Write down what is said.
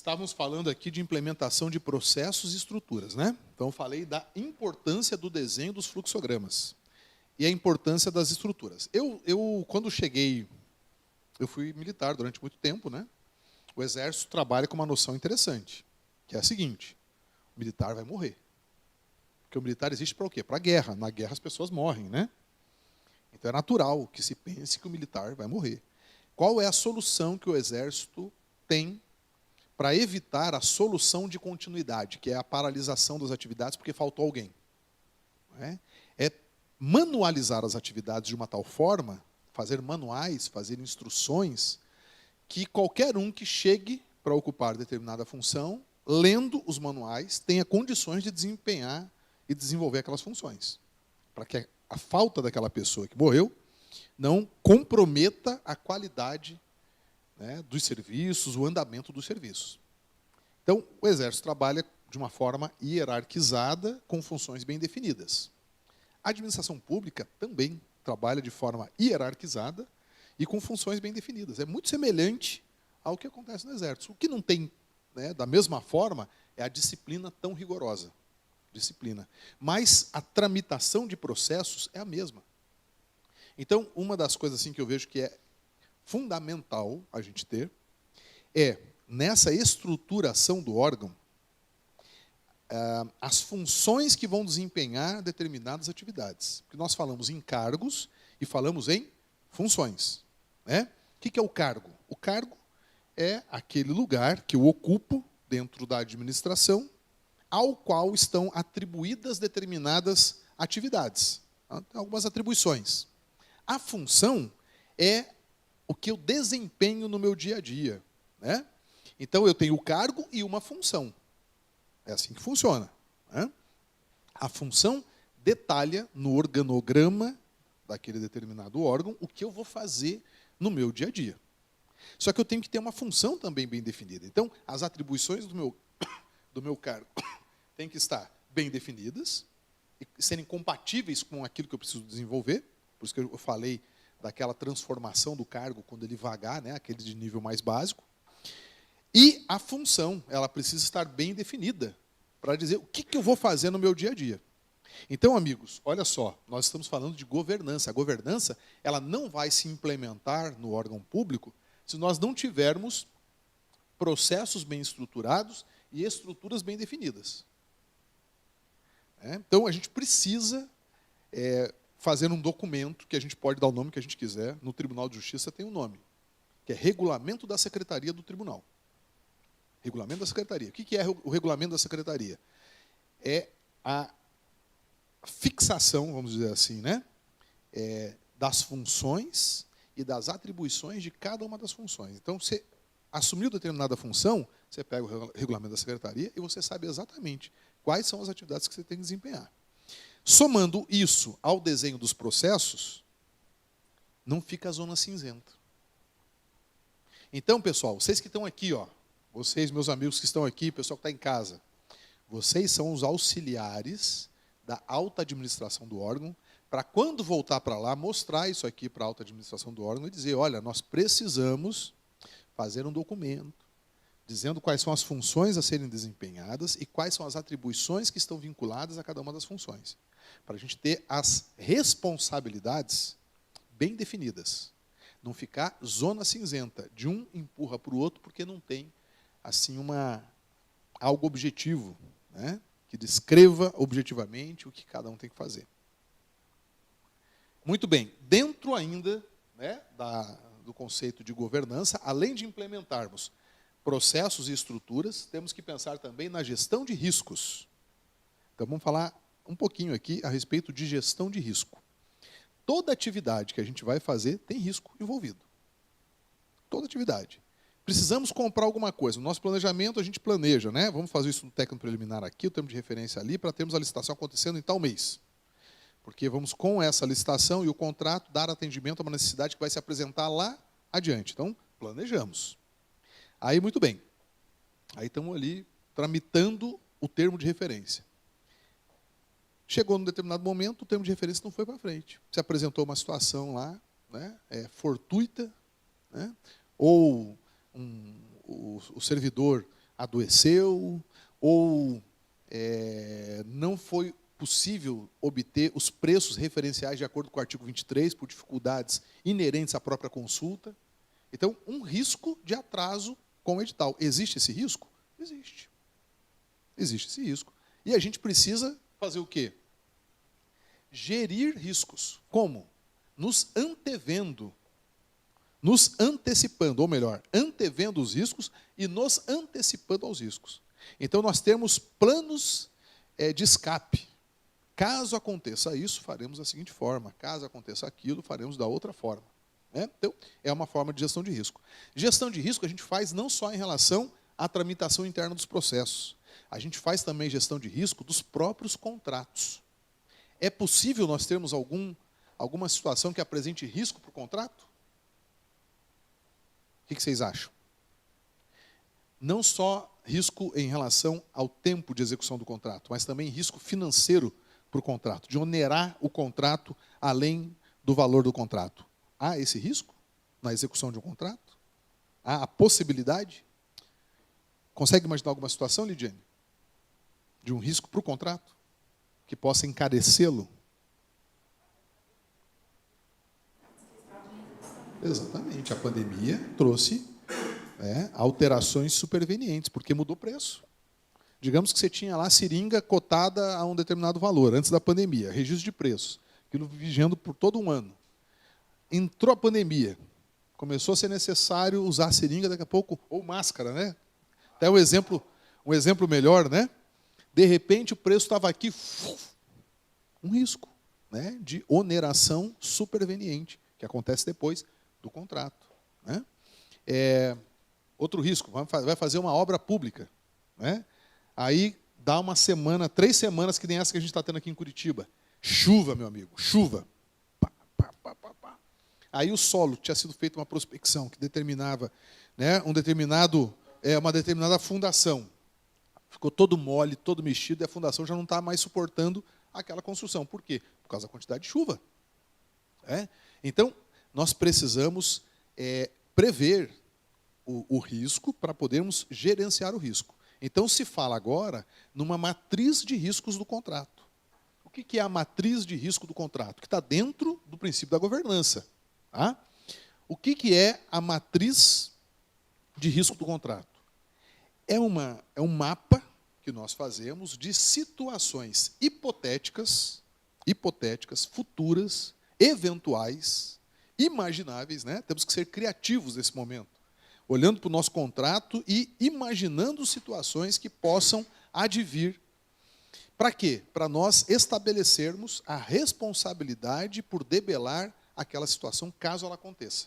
estávamos falando aqui de implementação de processos e estruturas, né? Então, eu falei da importância do desenho dos fluxogramas e a importância das estruturas. Quando cheguei, eu fui militar durante muito tempo, né? O Exército trabalha com uma noção interessante, que é a seguinte: o militar vai morrer. Porque o militar existe para o quê? Para a guerra. Na guerra as pessoas morrem, né? Então é natural que se pense que o militar vai morrer. Qual é a solução que o Exército tem para evitar a solução de continuidade, que é a paralisação das atividades porque faltou alguém? É manualizar as atividades de uma tal forma, fazer manuais, fazer instruções, que qualquer um que chegue para ocupar determinada função, lendo os manuais, tenha condições de desempenhar e desenvolver aquelas funções, para que a falta daquela pessoa que morreu não comprometa a qualidade, né, dos serviços, o andamento dos serviços. Então, o Exército trabalha de uma forma hierarquizada, com funções bem definidas. A administração pública também trabalha de forma hierarquizada e com funções bem definidas. É muito semelhante ao que acontece no Exército. O que não tem, né, da mesma forma, é a disciplina tão rigorosa. Disciplina. Mas a tramitação de processos é a mesma. Então, uma das coisas assim, que eu vejo que é fundamental a gente ter é, nessa estruturação do órgão, as funções que vão desempenhar determinadas atividades. Porque nós falamos em cargos e falamos em funções, né? O que é o cargo? O cargo é aquele lugar que eu ocupo dentro da administração, ao qual estão atribuídas determinadas atividades. Tem algumas atribuições. A função é o que eu desempenho no meu dia a dia, né? Então, eu tenho o cargo e uma função. É assim que funciona, né? A função detalha no organograma daquele determinado órgão o que eu vou fazer no meu dia a dia. Só que eu tenho que ter uma função também bem definida. Então, as atribuições do meu cargo têm que estar bem definidas e serem compatíveis com aquilo que eu preciso desenvolver. Por isso que eu falei daquela transformação do cargo quando ele vagar, né, aquele de nível mais básico. E a função, ela precisa estar bem definida para dizer o que eu vou fazer no meu dia a dia. Então, amigos, olha só, nós estamos falando de governança. A governança, ela não vai se implementar no órgão público se nós não tivermos processos bem estruturados e estruturas bem definidas. Então, a gente precisa fazer um documento, que a gente pode dar o nome que a gente quiser, no Tribunal de Justiça tem um nome, que é Regulamento da Secretaria do Tribunal. Regulamento da Secretaria. O que é o Regulamento da Secretaria? É a fixação, vamos dizer assim, né, das funções e das atribuições de cada uma das funções. Então, você assumiu determinada função, você pega o Regulamento da Secretaria e você sabe exatamente quais são as atividades que você tem que desempenhar. Somando isso ao desenho dos processos, não fica a zona cinzenta. Então, pessoal, vocês que estão aqui, ó, vocês, meus amigos que estão aqui, pessoal que está em casa, vocês são os auxiliares da alta administração do órgão, para quando voltar para lá, mostrar isso aqui para a alta administração do órgão e dizer, olha, nós precisamos fazer um documento dizendo quais são as funções a serem desempenhadas e quais são as atribuições que estão vinculadas a cada uma das funções, para a gente ter as responsabilidades bem definidas. Não ficar zona cinzenta, de um empurra para o outro porque não tem assim algo objetivo, né, que descreva objetivamente o que cada um tem que fazer. Muito bem, dentro ainda, né, do conceito de governança, além de implementarmos processos e estruturas, temos que pensar também na gestão de riscos. Então, vamos falar um pouquinho aqui a respeito de gestão de risco. Toda atividade que a gente vai fazer tem risco envolvido. Toda atividade. Precisamos comprar alguma coisa. No nosso planejamento, a gente planeja, né? Vamos fazer isso no técnico preliminar aqui, o termo de referência ali, para termos a licitação acontecendo em tal mês. Porque vamos, com essa licitação e o contrato, dar atendimento a uma necessidade que vai se apresentar lá adiante. Então, planejamos. Aí, muito bem. Aí estamos ali tramitando o termo de referência. Chegou num determinado momento, o termo de referência não foi para frente. Se apresentou uma situação lá, né, fortuita, né, ou o servidor adoeceu, ou não foi possível obter os preços referenciais de acordo com o artigo 23, por dificuldades inerentes à própria consulta. Então, um risco de atraso com o edital. Existe esse risco? Existe. Existe esse risco. E a gente precisa fazer o quê? Gerir riscos. Como? Nos antevendo, nos antecipando, ou melhor, antevendo os riscos e nos antecipando aos riscos. Então, nós temos planos de escape. Caso aconteça isso, faremos da seguinte forma. Caso aconteça aquilo, faremos da outra forma. Então, é uma forma de gestão de risco. Gestão de risco a gente faz não só em relação à tramitação interna dos processos. A gente faz também gestão de risco dos próprios contratos. É possível nós termos alguma situação que apresente risco para o contrato? O que vocês acham? Não só risco em relação ao tempo de execução do contrato, mas também risco financeiro para o contrato, de onerar o contrato além do valor do contrato. Há esse risco na execução de um contrato? Há a possibilidade? Consegue imaginar alguma situação, Lidiane? De um risco para o contrato? Que possa encarecê-lo? Exatamente. A pandemia trouxe alterações supervenientes, porque mudou o preço. Digamos que você tinha lá seringa cotada a um determinado valor, antes da pandemia, registro de preços, aquilo vigiando por todo um ano. Entrou a pandemia, começou a ser necessário usar seringa daqui a pouco, ou máscara, né? Até um exemplo melhor, né? De repente o preço estava aqui, um risco, né, de oneração superveniente, que acontece depois do contrato. Né? Outro risco, vai fazer uma obra pública. Né? Aí dá uma semana, 3 semanas, que nem essa que a gente está tendo aqui em Curitiba. Chuva, meu amigo, chuva. Pá, pá, pá, pá, pá. Aí o solo, tinha sido feita uma prospecção que determinava, né, uma determinada fundação. Ficou todo mole, todo mexido, e a fundação já não está mais suportando aquela construção. Por quê? Por causa da quantidade de chuva. Então, nós precisamos prever o risco para podermos gerenciar o risco. Então, se fala agora numa matriz de riscos do contrato. O que é a matriz de risco do contrato? Que está dentro do princípio da governança. Tá? O que é a matriz de risco do contrato? É um mapa que nós fazemos de situações hipotéticas, futuras, eventuais, imagináveis, né? Temos que ser criativos nesse momento, olhando para o nosso contrato e imaginando situações que possam advir. Para quê? Para nós estabelecermos a responsabilidade por debelar aquela situação, caso ela aconteça.